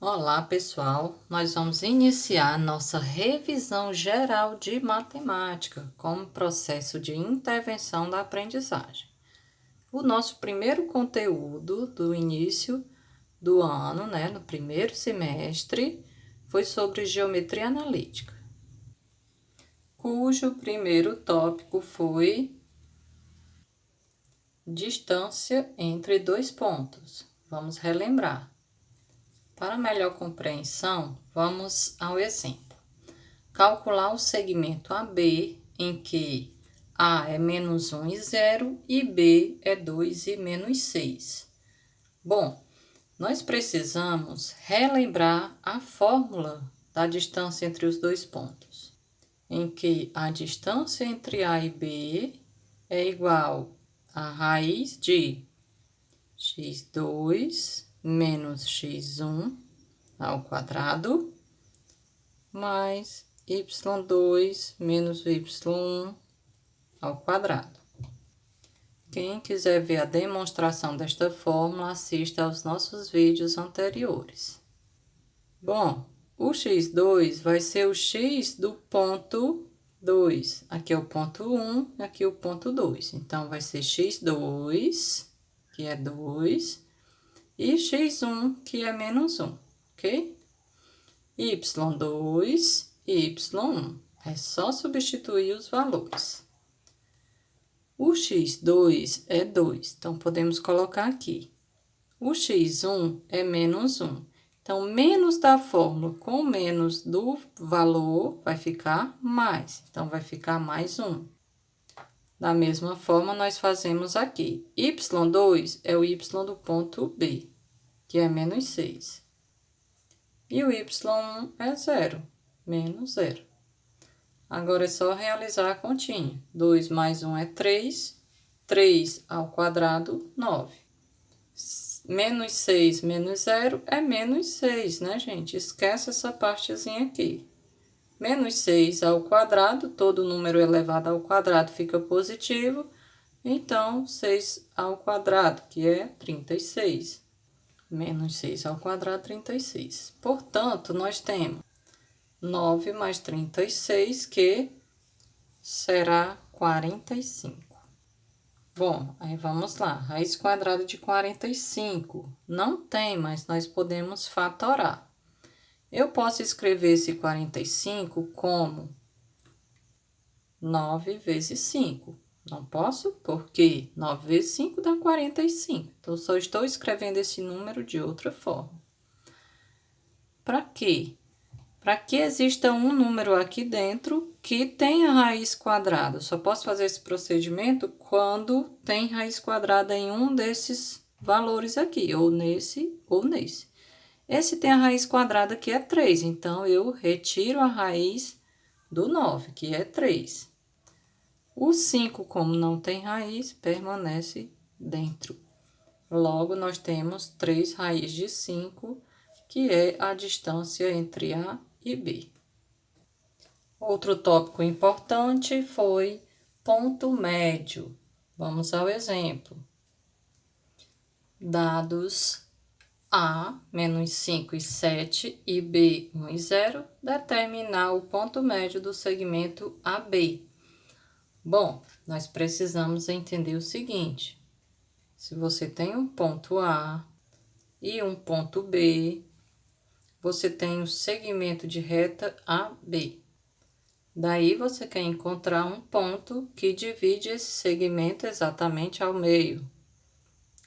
Olá, pessoal! Nós vamos iniciar nossa revisão geral de matemática como processo de intervenção da aprendizagem. O nosso primeiro conteúdo do início do ano, no primeiro semestre, foi sobre geometria analítica, cujo primeiro tópico foi distância entre dois pontos. Vamos relembrar. Para melhor compreensão, vamos ao exemplo. Calcular o segmento AB, em que A é menos 1 e 0 e B é 2 e menos 6. Bom, nós precisamos relembrar a fórmula da distância entre os dois pontos, em que a distância entre A e B é igual a raiz de x2 menos x1 ao quadrado, mais y2 menos y1 ao quadrado. Quem quiser ver a demonstração desta fórmula, assista aos nossos vídeos anteriores. Bom, o x2 vai ser o x do ponto 2. Aqui é o ponto 1, aqui é o ponto 2. Então, vai ser x2, que é 2, e x1, que é menos 1, ok? y2 e y1. É só substituir os valores. O x2 é 2, então podemos colocar aqui. O x1 é menos 1. Então, menos da fórmula com menos do valor vai ficar mais. Então, vai ficar mais 1. Da mesma forma, nós fazemos aqui. y2 é o y do ponto B, que é menos 6. E o y1 é 0, menos 0. Agora, é só realizar a continha. 2 mais 1 é 3. 3 ao quadrado, 9. Menos 6 menos 0 é menos 6, né, gente? Esquece essa partezinha aqui. Menos 6 ao quadrado, todo número elevado ao quadrado fica positivo. Então, 6 ao quadrado, que é 36. Menos 6 ao quadrado, 36. Portanto, nós temos 9 mais 36, que será 45. Bom, aí vamos lá. Raiz quadrada de 45. Não tem, mas nós podemos fatorar. Eu posso escrever esse 45 como 9 vezes 5. Não posso, porque 9 vezes 5 dá 45. Então, só estou escrevendo esse número de outra forma. Para quê? Para que exista um número aqui dentro que tenha raiz quadrada. Eu só posso fazer esse procedimento quando tem raiz quadrada em um desses valores aqui, ou nesse ou nesse. Esse tem a raiz quadrada que é 3, então eu retiro a raiz do 9, que é 3. O 5, como não tem raiz, permanece dentro. Logo, nós temos 3 raiz de 5, que é a distância entre A e B. Outro tópico importante foi ponto médio. Vamos ao exemplo. Dados A, menos 5 e 7, e B, 1 e 0, determinar o ponto médio do segmento AB. Bom, nós precisamos entender o seguinte. Se você tem um ponto A e um ponto B, você tem o segmento de reta AB. Daí, você quer encontrar um ponto que divide esse segmento exatamente ao meio.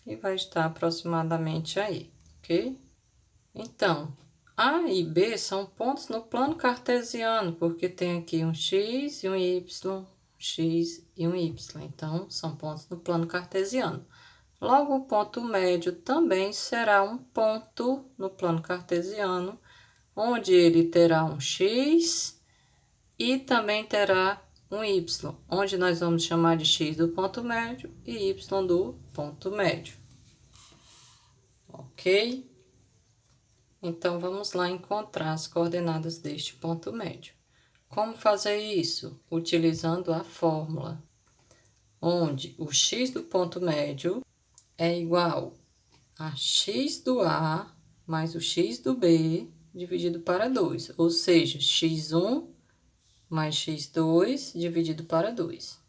E vai estar aproximadamente aí, ok? Então, A e B são pontos no plano cartesiano, porque tem aqui um x e um y, x e um y. Então, são pontos no plano cartesiano. Logo, o ponto médio também será um ponto no plano cartesiano, onde ele terá um x e também terá um y, onde nós vamos chamar de x do ponto médio e y do ponto médio. Ok? Então, vamos lá encontrar as coordenadas deste ponto médio. Como fazer isso? Utilizando a fórmula, onde o x do ponto médio é igual a x do A mais o x do b dividido para 2, ou seja, x1 mais x2 dividido para 2.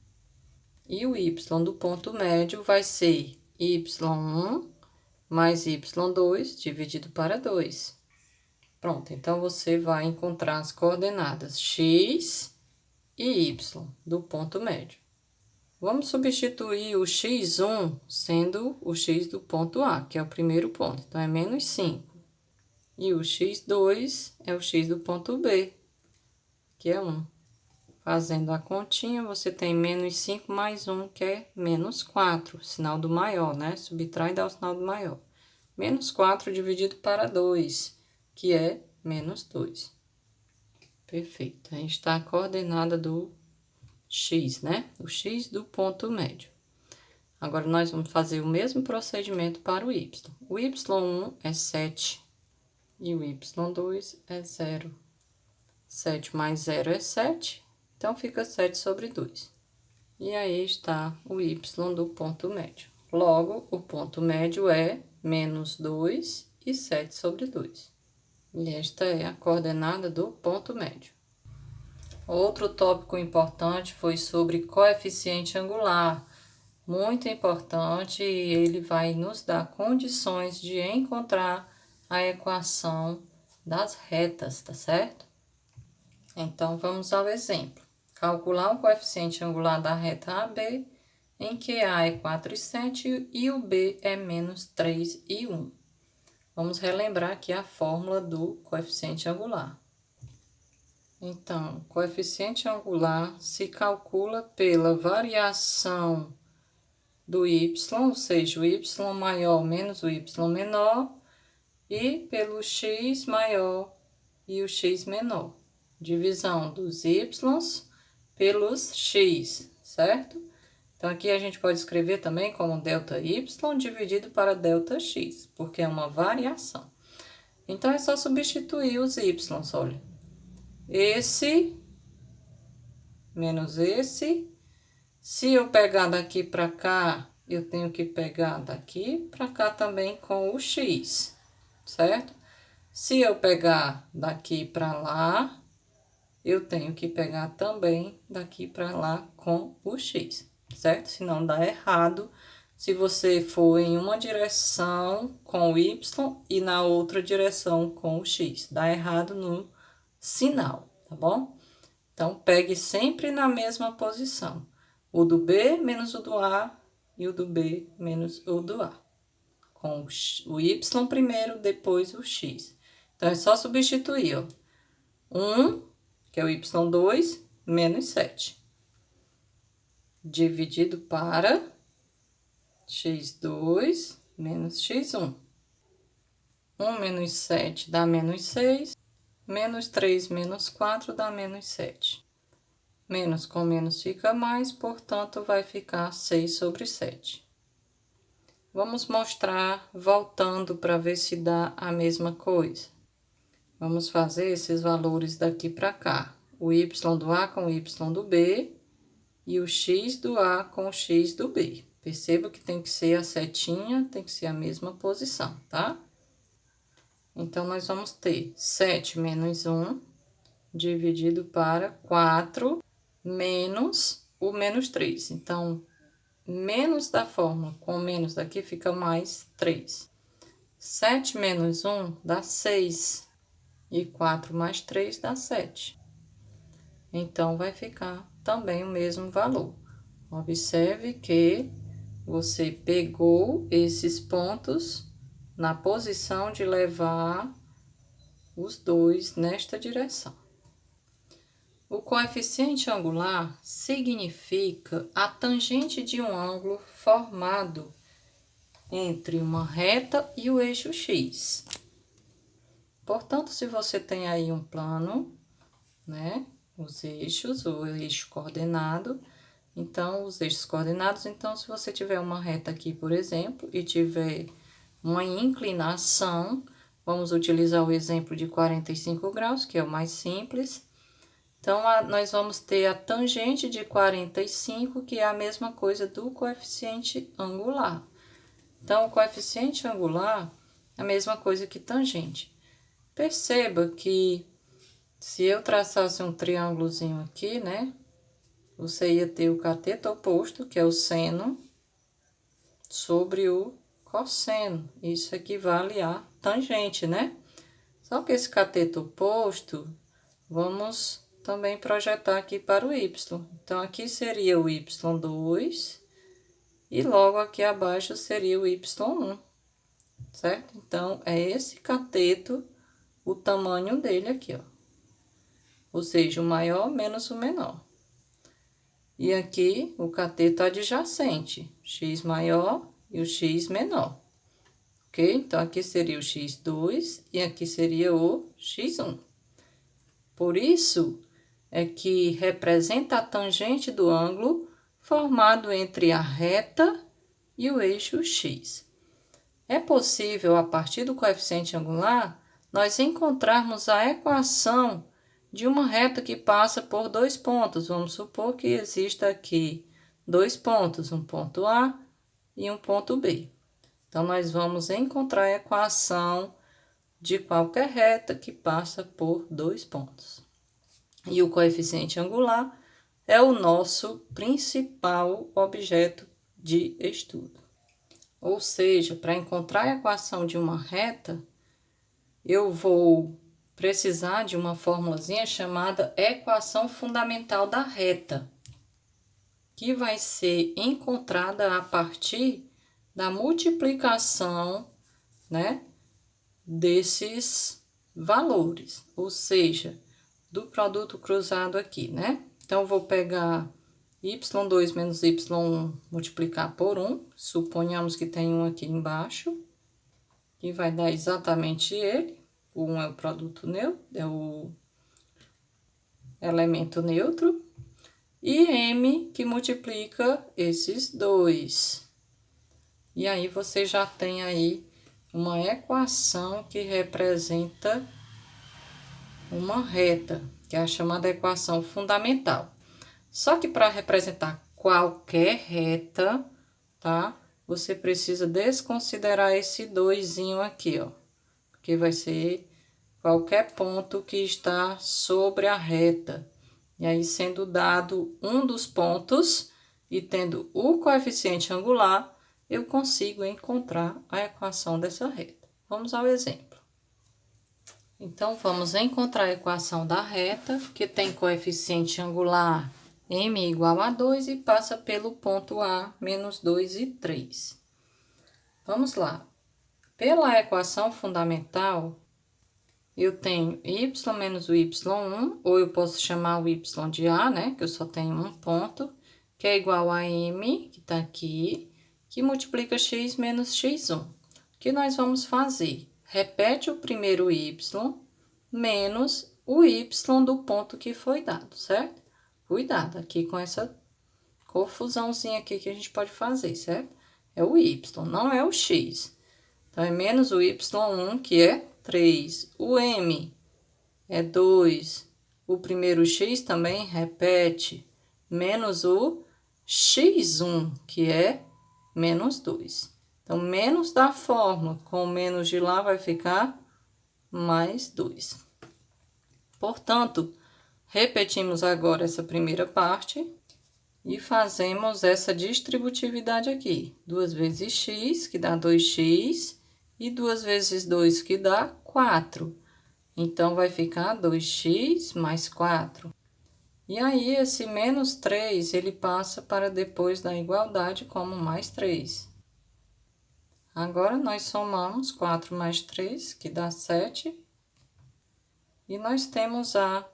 E o y do ponto médio vai ser y1 mais y2 dividido para 2. Pronto, então você vai encontrar as coordenadas x e y do ponto médio. Vamos substituir o x1 sendo o x do ponto A, que é o primeiro ponto, então é menos 5. E o x2 é o x do ponto B, que é 1. Fazendo a continha, você tem menos 5 mais 1, que é menos 4, sinal do maior, né? Subtrai e dá o sinal do maior. Menos 4 dividido para 2, que é menos 2. Perfeito. A gente está a coordenada do x, né? O x do ponto médio. Agora, nós vamos fazer o mesmo procedimento para o y. O y1 é 7 e o y2 é 0. 7 mais 0 é 7, então fica 7 sobre 2. E aí está o y do ponto médio. Logo, o ponto médio é menos 2 e 7 sobre 2. E esta é a coordenada do ponto médio. Outro tópico importante foi sobre coeficiente angular. Muito importante, e ele vai nos dar condições de encontrar a equação das retas, tá certo? Então, vamos ao exemplo. Calcular o coeficiente angular da reta AB, em que A é 4,7 e o B é menos 3,1. Vamos relembrar aqui a fórmula do coeficiente angular. Então, o coeficiente angular se calcula pela variação do y, ou seja, o y maior menos o y menor, e pelo x maior e o x menor. Divisão dos y pelos x, certo? Então, aqui a gente pode escrever também como delta y dividido para delta x, porque é uma variação. Então, é só substituir os y, olha. Esse menos esse. Se eu pegar daqui para cá, eu tenho que pegar daqui para cá também com o x, certo? Se eu pegar daqui para lá, eu tenho que pegar também daqui para lá com o x, certo? Senão dá errado se você for em uma direção com o y e na outra direção com o x. Dá errado no sinal, tá bom? Então, pegue sempre na mesma posição. O do B menos o do A e o do B menos o do A. Com o y primeiro, depois o x. Então, é só substituir, ó. 1, que é o y2, menos 7. Dividido para x2 menos x1. 1 menos 7 dá menos 6. Menos 3 menos 4 dá menos 7. Menos com menos fica mais, portanto, vai ficar 6 sobre 7. Vamos mostrar voltando para ver se dá a mesma coisa. Vamos fazer esses valores daqui para cá. O y do A com o y do B e o x do A com o x do B. Perceba que tem que ser a setinha, tem que ser a mesma posição, tá? Então, nós vamos ter 7 menos 1 dividido para 4 menos o menos 3. Então, menos da fórmula com menos daqui fica mais 3. 7 menos 1 dá 6. E 4 mais 3 dá 7. Então, vai ficar também o mesmo valor. Observe que você pegou esses pontos na posição de levar os dois nesta direção. O coeficiente angular significa a tangente de um ângulo formado entre uma reta e o eixo x. Portanto, se você tem aí um plano, né, os eixos, o eixo coordenado, então, os eixos coordenados, então, se você tiver uma reta aqui, por exemplo, e tiver uma inclinação, vamos utilizar o exemplo de 45 graus, que é o mais simples. Então, nós vamos ter a tangente de 45, que é a mesma coisa do coeficiente angular. Então, o coeficiente angular A mesma coisa que tangente. Perceba que se eu traçasse um triângulozinho aqui, né? Você ia ter o cateto oposto, que é o seno, sobre o cosseno. Isso equivale a tangente, né? Só que esse cateto oposto, vamos também projetar aqui para o y. Então, aqui seria o y2 e logo aqui abaixo seria o y1, certo? Então, é esse cateto, o tamanho dele aqui, ó. Ou seja, o maior menos o menor. E aqui, o cateto adjacente, x maior e o x menor. Ok? Então, aqui seria o x2 e aqui seria o x1. Por isso, é que representa a tangente do ângulo formado entre a reta e o eixo x. É possível, a partir do coeficiente angular, nós encontrarmos a equação de uma reta que passa por dois pontos. Vamos supor que exista aqui dois pontos, um ponto A e um ponto B. Então, nós vamos encontrar a equação de qualquer reta que passa por dois pontos. E o coeficiente angular é o nosso principal objeto de estudo. Ou seja, para encontrar a equação de uma reta, eu vou precisar de uma formulazinha chamada equação fundamental da reta, que vai ser encontrada a partir da multiplicação, né, desses valores, ou seja, do produto cruzado aqui, né? Então, eu vou pegar y2 menos y1 multiplicar por 1, suponhamos que tem um aqui embaixo, que vai dar exatamente ele. O 1 é o produto neutro, é o elemento neutro, e m que multiplica esses dois. E aí, você já tem aí uma equação que representa uma reta, que é a chamada equação fundamental. Só que para representar qualquer reta, tá? Você precisa desconsiderar esse doisinho aqui, ó. Porque vai ser qualquer ponto que está sobre a reta. E aí, sendo dado um dos pontos e tendo o coeficiente angular, eu consigo encontrar a equação dessa reta. Vamos ao exemplo. Então, vamos encontrar a equação da reta, que tem coeficiente angular m igual a 2 e passa pelo ponto A, menos 2 e 3. Vamos lá. Pela equação fundamental, eu tenho y menos o y1, ou eu posso chamar o y de A, né? Que eu só tenho um ponto, que é igual a m, que tá aqui, que multiplica x menos x1. O que nós vamos fazer? Repete o primeiro y menos o y do ponto que foi dado, certo? Cuidado aqui com essa confusãozinha aqui que a gente pode fazer, certo? É o y, não é o x. Então, é menos o y1, que é 3. O m é 2. O primeiro x também repete. Menos o x1, que é menos 2. Então, menos da fórmula com menos de lá vai ficar mais 2. Portanto, repetimos agora essa primeira parte e fazemos essa distributividade aqui. 2 vezes x, que dá 2x, e 2 vezes 2, que dá 4. Então, vai ficar 2x mais 4. E aí, esse menos 3, ele passa para depois da igualdade como mais 3. Agora, nós somamos 4 mais 3, que dá 7. E nós temos a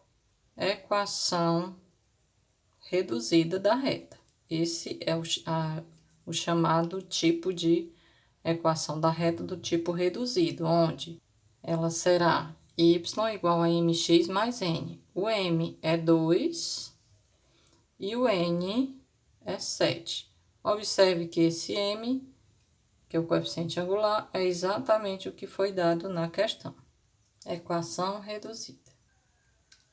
equação reduzida da reta. Esse é o chamado tipo de equação da reta do tipo reduzido, onde ela será y igual a mx mais n. O m é 2 e o n é 7. Observe que esse m, que é o coeficiente angular, é exatamente o que foi dado na questão. Equação reduzida.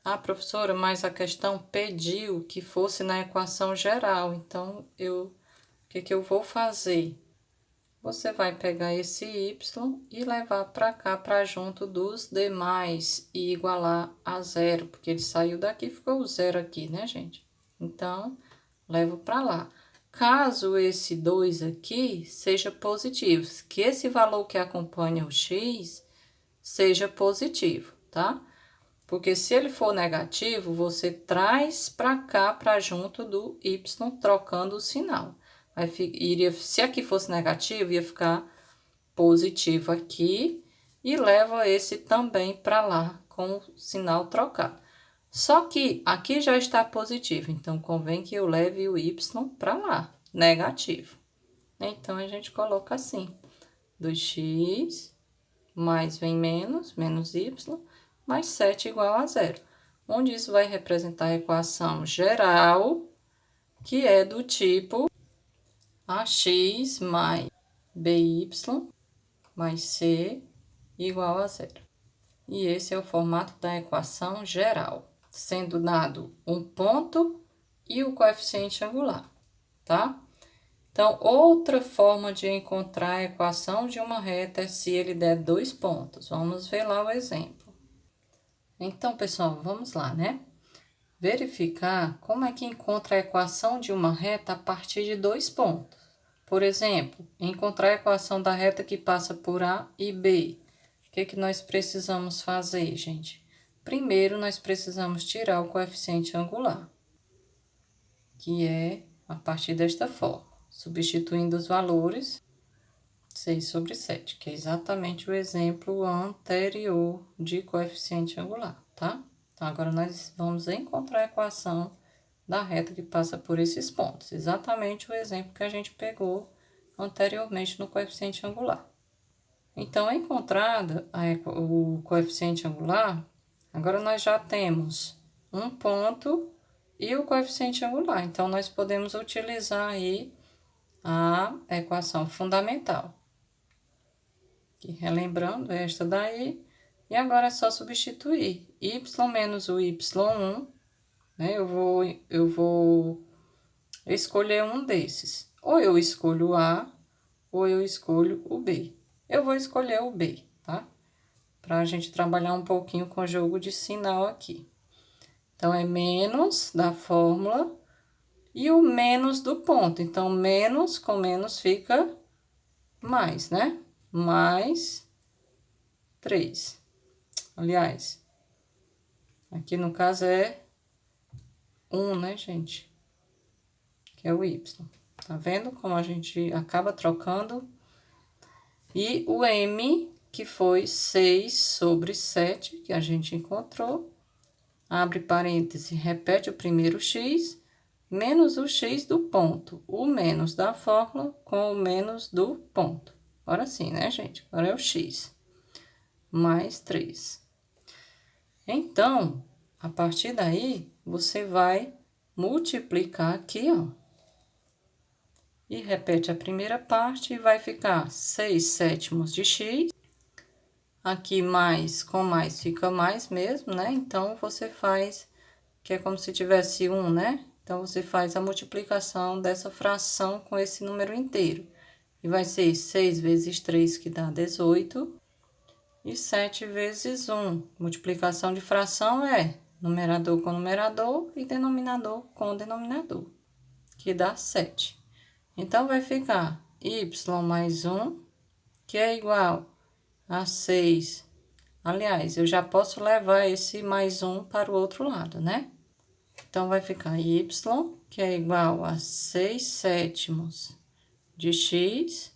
Ah, professora, mas a questão pediu que fosse na equação geral. Então, o que eu vou fazer? você vai pegar esse y e levar para cá, para junto dos demais e igualar a zero, porque ele saiu daqui e ficou o zero aqui, né, gente? Então, levo para lá. Caso esse 2 aqui seja positivo, que esse valor que acompanha o x seja positivo, tá? Porque se ele for negativo, você traz para cá, para junto do y, trocando o sinal. Se aqui fosse negativo, ia ficar positivo aqui e leva esse também para lá com o sinal trocado. Só que aqui já está positivo, então convém que eu leve o y para lá, negativo. Então, a gente coloca assim, 2x mais vem menos y, mais 7 igual a zero. Onde isso vai representar a equação geral, que é do tipo ax mais by mais c igual a zero. E esse é o formato da equação geral, sendo dado um ponto e o coeficiente angular, tá? Então, outra forma de encontrar a equação de uma reta é se ele der 2 pontos. Vamos ver lá o exemplo. Então, pessoal, vamos lá, né? Verificar como é que encontra a equação de uma reta a partir de 2 pontos. Por exemplo, encontrar a equação da reta que passa por A e B. O que nós precisamos fazer, gente? Primeiro, nós precisamos tirar o coeficiente angular, que é a partir desta forma, substituindo os valores 6 sobre 7, que é exatamente o exemplo anterior de coeficiente angular, tá? Então, agora nós vamos encontrar a equação da reta que passa por esses pontos, exatamente o exemplo que a gente pegou anteriormente no coeficiente angular. Então, encontrada o coeficiente angular, agora nós já temos um ponto e o coeficiente angular. Então, nós podemos utilizar aí a equação fundamental. Que, relembrando, esta daí. E agora é só substituir. Y menos o y1, né? Eu vou escolher um desses. Ou eu escolho o A, ou eu escolho o B. Eu vou escolher o B, tá? Pra gente trabalhar um pouquinho com o jogo de sinal aqui. Então, é menos da fórmula e o menos do ponto. Então, menos com menos fica mais, né? Mais 3. Aliás, aqui no caso é 1, né, gente? Que é o y. Tá vendo como a gente acaba trocando? E o m, que foi 6 sobre 7, que a gente encontrou. Abre parêntese, repete o primeiro x, menos o x do ponto. O menos da fórmula com o menos do ponto. Agora sim, né, gente? Agora é o x. Mais 3. Então, a partir daí, você vai multiplicar aqui, ó. E repete a primeira parte e vai ficar 6 sétimos de x. Aqui mais com mais fica mais mesmo, né? Então, você faz, que é como se tivesse 1, né? Então, você faz a multiplicação dessa fração com esse número inteiro. E vai ser 6 vezes 3, que dá 18. E 7 vezes 1. Multiplicação de fração é numerador com numerador e denominador com denominador, que dá 7. Então, vai ficar y mais 1, que é igual a 6. Aliás, eu já posso levar esse mais 1 para o outro lado, né? Então, vai ficar y, que é igual a 6 sétimos de x,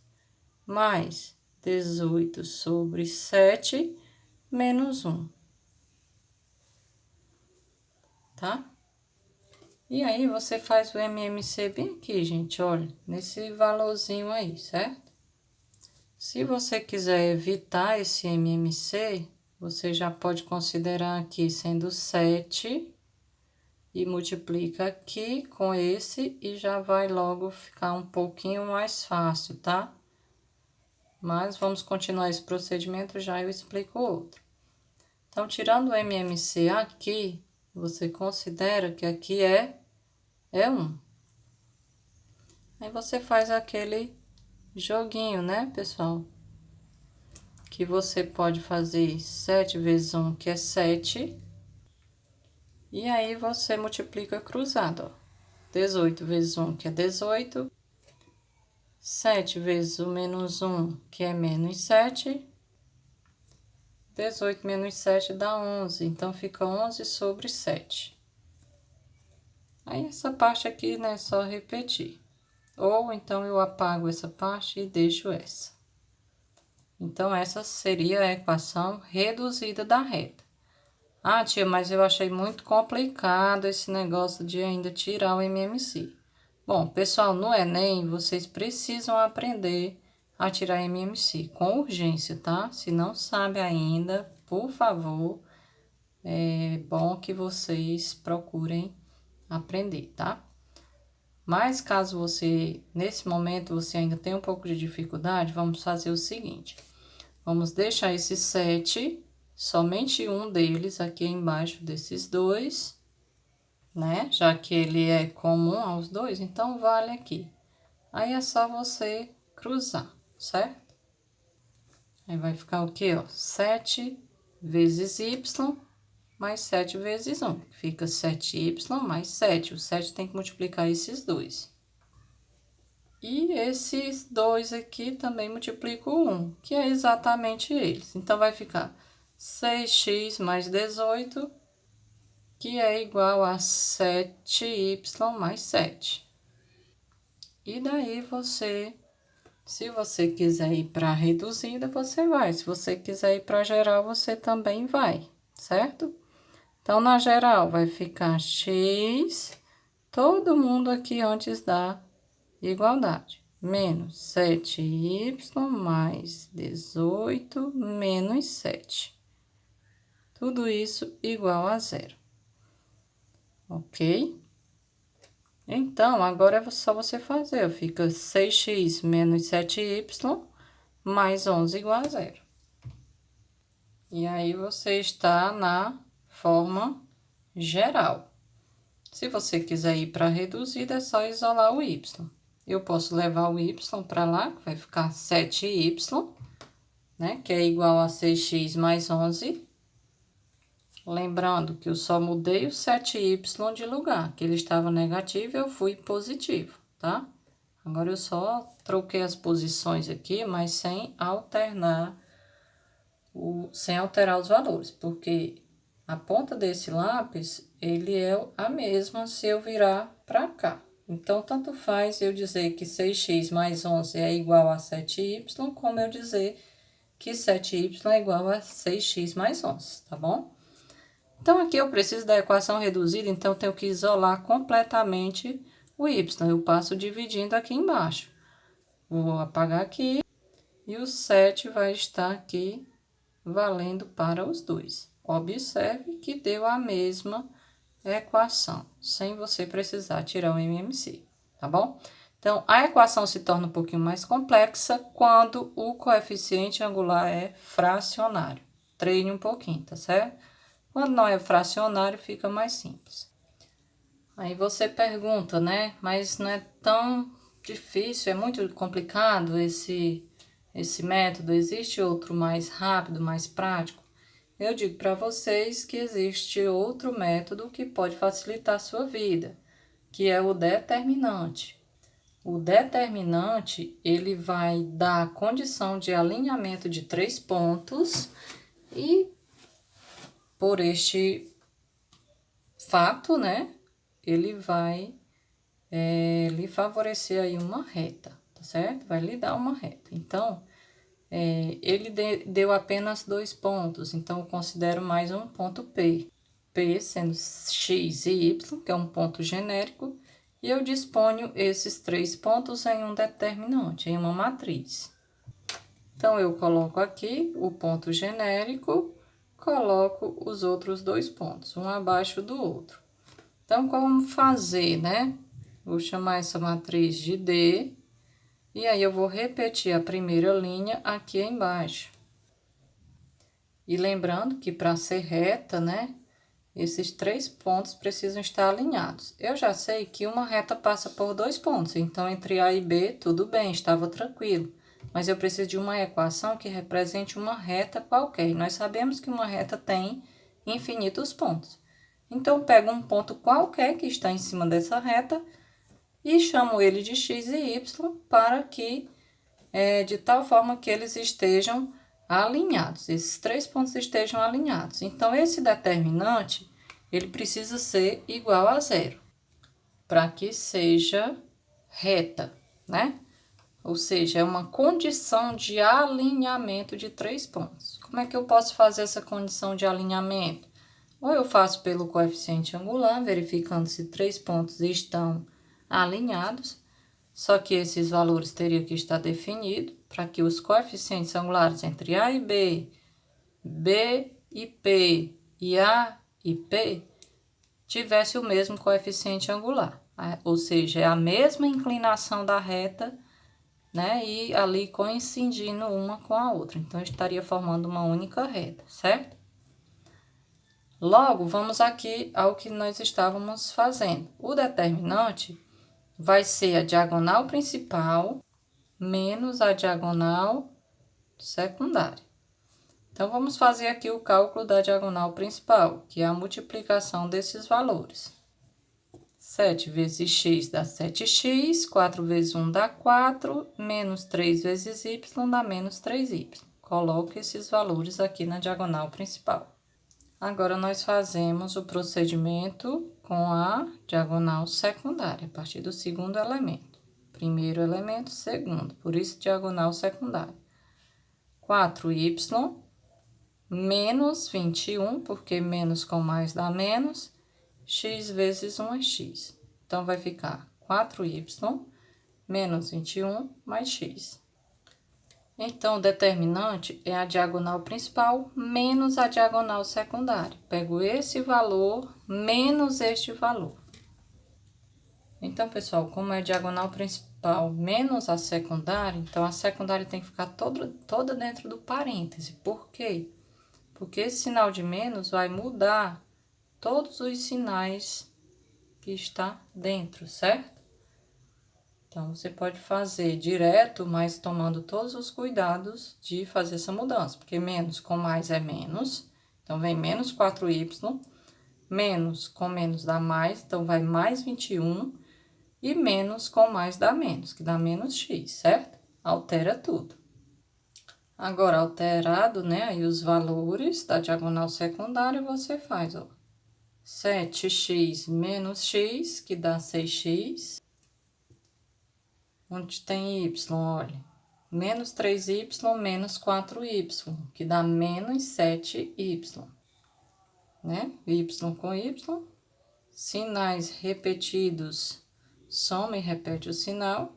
mais 18 sobre 7, menos 1. Tá? E aí, você faz o MMC bem aqui, gente, olha, nesse valorzinho aí, certo? Se você quiser evitar esse MMC, você já pode considerar aqui sendo 7 e multiplica aqui com esse e já vai logo ficar um pouquinho mais fácil, tá? Mas vamos continuar esse procedimento, já eu explico outro. Então, tirando o MMC aqui, você considera que aqui é 1. Aí, você faz aquele joguinho, né, pessoal? Que você pode fazer 7 vezes 1, que é 7. E aí, você multiplica cruzado, ó. 18 vezes 1, que é 18. 7 vezes o menos 1, que é menos 7. 18 menos 7 dá 11, então fica 11 sobre 7. Aí, essa parte aqui, né, é só repetir. Ou então, eu apago essa parte e deixo essa. Então, essa seria a equação reduzida da reta. Ah, tia, mas eu achei muito complicado esse negócio de ainda tirar o MMC. Bom, pessoal, no Enem, vocês precisam aprender a tirar MMC com urgência, tá? Se não sabe ainda, por favor, é bom que vocês procurem aprender, tá? Mas caso você, nesse momento, você ainda tenha um pouco de dificuldade, vamos fazer o seguinte. Vamos deixar esse 7, somente um deles aqui embaixo desses dois, né? Já que ele é comum aos dois, então vale aqui. Aí é só você cruzar, certo? Aí vai ficar o quê, ó? 7 vezes y mais 7 vezes 1. Fica 7y mais 7. O 7 tem que multiplicar esses dois. E esses dois aqui também multiplico 1, que é exatamente eles. Então, vai ficar 6x mais 18, que é igual a 7y mais 7. E daí, você, se você quiser ir para reduzida, você vai. Se você quiser ir para geral, você também vai, certo? Então, na geral, vai ficar x, todo mundo aqui antes da igualdade. Menos 7y mais 18 menos 7. Tudo isso igual a zero. Ok? Então, agora é só você fazer. Fica 6x menos 7y mais 11 igual a zero. E aí, você está na forma geral. Se você quiser ir para reduzida, é só isolar o y. Eu posso levar o y para lá, que vai ficar 7y, né? Que é igual a 6x mais 11. Lembrando que eu só mudei o 7y de lugar, que ele estava negativo e eu fui positivo, tá? Agora, eu só troquei as posições aqui, mas sem alterar os valores, porque a ponta desse lápis, ele é a mesma se eu virar para cá. Então, tanto faz eu dizer que 6x mais 11 é igual a 7y, como eu dizer que 7y é igual a 6x mais 11, tá bom? Então, aqui eu preciso da equação reduzida, então eu tenho que isolar completamente o y. Eu passo dividindo aqui embaixo. Vou apagar aqui e o 7 vai estar aqui valendo para os dois. Observe que deu a mesma equação, sem você precisar tirar o MMC, tá bom? Então, a equação se torna um pouquinho mais complexa quando o coeficiente angular é fracionário. Treine um pouquinho, tá certo? Quando não é fracionário, fica mais simples. Aí você pergunta, né? Mas não é tão difícil, é muito complicado esse método? Existe outro mais rápido, mais prático? Eu digo para vocês que existe outro método que pode facilitar a sua vida, que é o determinante. O determinante, ele vai dar a condição de alinhamento de 3 pontos e, por este fato, né, ele vai lhe favorecer aí uma reta, tá certo? Vai lhe dar uma reta. Então, ele deu apenas 2 pontos, então eu considero mais um ponto P. P sendo x e y, que é um ponto genérico, e eu disponho esses 3 pontos em um determinante, em uma matriz. Então, eu coloco aqui o ponto genérico, coloco os outros 2 pontos, um abaixo do outro. Então, como fazer, né? Vou chamar essa matriz de D. E aí, eu vou repetir a primeira linha aqui embaixo. E lembrando que para ser reta, né, esses 3 pontos precisam estar alinhados. Eu já sei que uma reta passa por 2 pontos, então entre A e B, tudo bem, estava tranquilo. Mas eu preciso de uma equação que represente uma reta qualquer. E nós sabemos que uma reta tem infinitos pontos. Então, eu pego um ponto qualquer que está em cima dessa reta e chamo ele de x e y para que, de tal forma que eles estejam alinhados, esses 3 pontos estejam alinhados. Então, esse determinante, ele precisa ser igual a zero, para que seja reta, né? Ou seja, é uma condição de alinhamento de 3 pontos. Como é que eu posso fazer essa condição de alinhamento? Ou eu faço pelo coeficiente angular, verificando se 3 pontos estão alinhados, só que esses valores teriam que estar definidos para que os coeficientes angulares entre A e B, B e P e A e P tivesse o mesmo coeficiente angular, ou seja, é a mesma inclinação da reta, né? E ali coincidindo uma com a outra. Então, estaria formando uma única reta, certo? Logo, vamos aqui ao que nós estávamos fazendo. O determinante vai ser a diagonal principal menos a diagonal secundária. Então, vamos fazer aqui o cálculo da diagonal principal, que é a multiplicação desses valores. 7 vezes x dá 7x, 4 vezes 1 dá 4, menos 3 vezes y dá menos 3y. Coloque esses valores aqui na diagonal principal. Agora, nós fazemos o procedimento com a diagonal secundária, a partir do segundo elemento. Primeiro elemento, segundo, por isso diagonal secundária. 4y menos 21, porque menos com mais dá menos, x vezes 1 é x. Então, vai ficar 4y menos 21 mais x. Então, o determinante é a diagonal principal menos a diagonal secundária. Pego esse valor menos este valor. Então, pessoal, como é a diagonal principal menos a secundária, então a secundária tem que ficar toda dentro do parêntese. Por quê? Porque esse sinal de menos vai mudar todos os sinais que está dentro, certo? Então, você pode fazer direto, mas tomando todos os cuidados de fazer essa mudança. Porque menos com mais é menos. Então, vem menos 4y. Menos com menos dá mais. Então, vai mais 21. E menos com mais dá menos, que dá menos x, certo? Altera tudo. Agora, alterado, né? Aí os valores da diagonal secundária, você faz, ó. 7x menos x, que dá 6x. Onde tem y, olha, menos 3y menos 4y, que dá menos 7y, né? Y com y, sinais repetidos, soma e repete o sinal,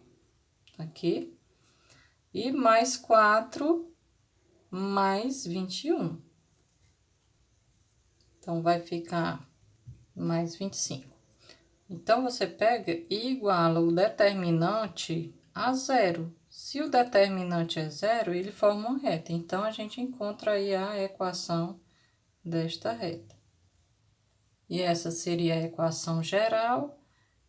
aqui, e mais 4 mais 21. Então, vai ficar mais 25. Então, você pega e iguala o determinante a zero. Se o determinante é zero, ele forma uma reta. Então, a gente encontra aí a equação desta reta. E essa seria a equação geral.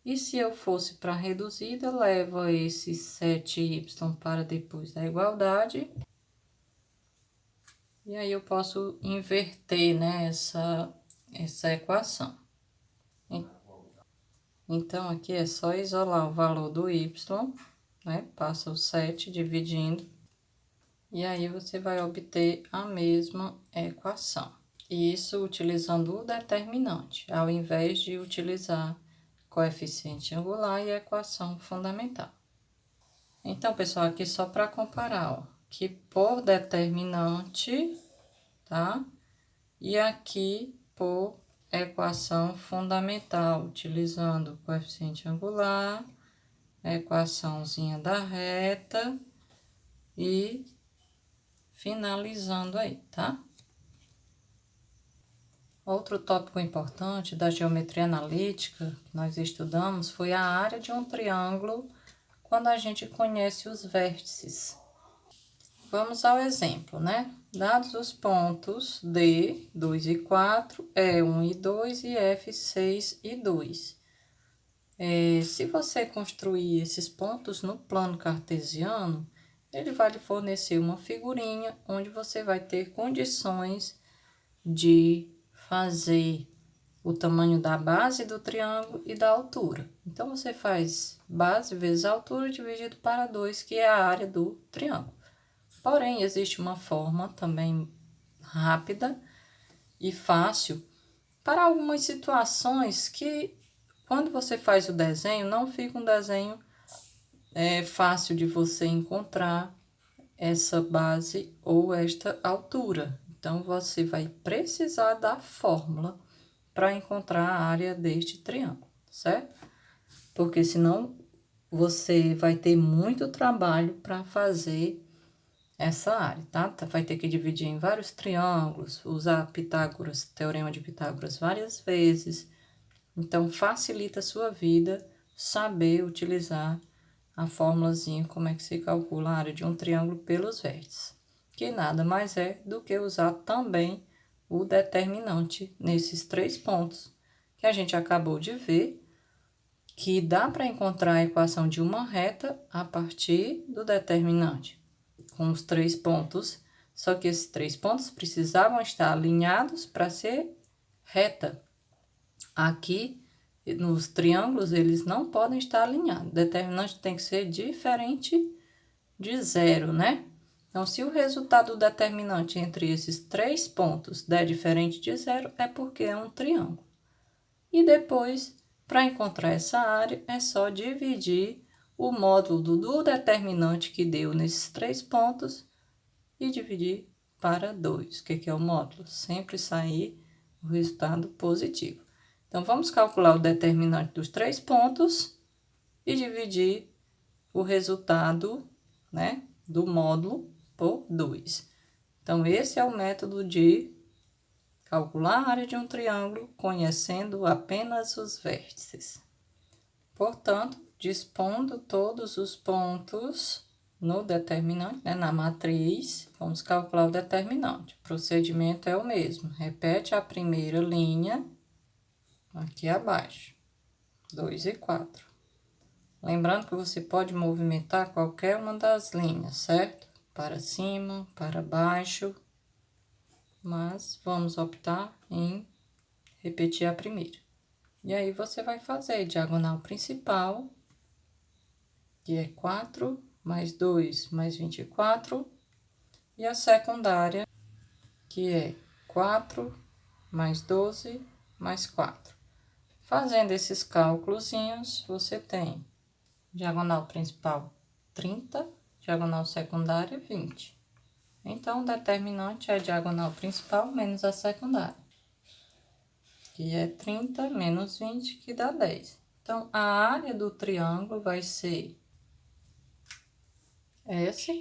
E se eu fosse para a reduzida, leva esse 7y para depois da igualdade. E aí, eu posso inverter, né, essa equação. Então, aqui é só isolar o valor do y, né? Passa o 7 dividindo. E aí, você vai obter a mesma equação. Isso utilizando o determinante, ao invés de utilizar coeficiente angular e equação fundamental. Então, pessoal, aqui só para comparar, ó, que por determinante, tá? E aqui por equação fundamental, utilizando o coeficiente angular, a equaçãozinha da reta e finalizando aí, tá? Outro tópico importante da geometria analítica que nós estudamos foi a área de um triângulo quando a gente conhece os vértices. Vamos ao exemplo, né? dados os pontos D, 2 e 4, E, 1 e 2 e F, 6 e 2. Se você construir esses pontos no plano cartesiano, ele vai lhe fornecer uma figurinha onde você vai ter condições de fazer o tamanho da base do triângulo e da altura. Então, você faz base vezes altura dividido para 2, que é a área do triângulo. Porém, existe uma forma também rápida e fácil para algumas situações que, quando você faz o desenho, não fica um desenho fácil de você encontrar essa base ou esta altura. Então, você vai precisar da fórmula para encontrar a área deste triângulo, certo? Porque senão você vai ter muito trabalho para fazer essa área, tá? Vai ter que dividir em vários triângulos, usar Pitágoras, teorema de Pitágoras várias vezes. Então, facilita a sua vida saber utilizar a formulazinha, como é que se calcula a área de um triângulo pelos vértices. Que nada mais é do que usar também o determinante nesses 3 pontos, que a gente acabou de ver, que dá para encontrar a equação de uma reta a partir do determinante, com os 3 pontos, só que esses 3 pontos precisavam estar alinhados para ser reta. Aqui, nos triângulos, eles não podem estar alinhados. O determinante tem que ser diferente de 0, né? Então, se o resultado do determinante entre esses 3 pontos der diferente de 0, é porque é um triângulo. E depois, para encontrar essa área, é só dividir o módulo do determinante que deu nesses 3 pontos e dividir para 2. O que é o módulo? Sempre sair o resultado positivo. Então, vamos calcular o determinante dos 3 pontos e dividir o resultado, né, do módulo por 2. Então, esse é o método de calcular a área de um triângulo conhecendo apenas os vértices. Portanto, dispondo todos os pontos no determinante, né, na matriz, vamos calcular o determinante. O procedimento é o mesmo. Repete a primeira linha aqui abaixo, 2 e 4. Lembrando que você pode movimentar qualquer uma das linhas, certo? Para cima, para baixo, mas vamos optar em repetir a primeira. E aí, você vai fazer diagonal principal, que é 4 mais 2 mais 24, e a secundária, que é 4 mais 12 mais 4. Fazendo esses cálculozinhos, você tem diagonal principal 30, diagonal secundária 20. Então, o determinante é a diagonal principal menos a secundária, que é 30 menos 20, que dá 10. Então, a área do triângulo vai ser essa, que é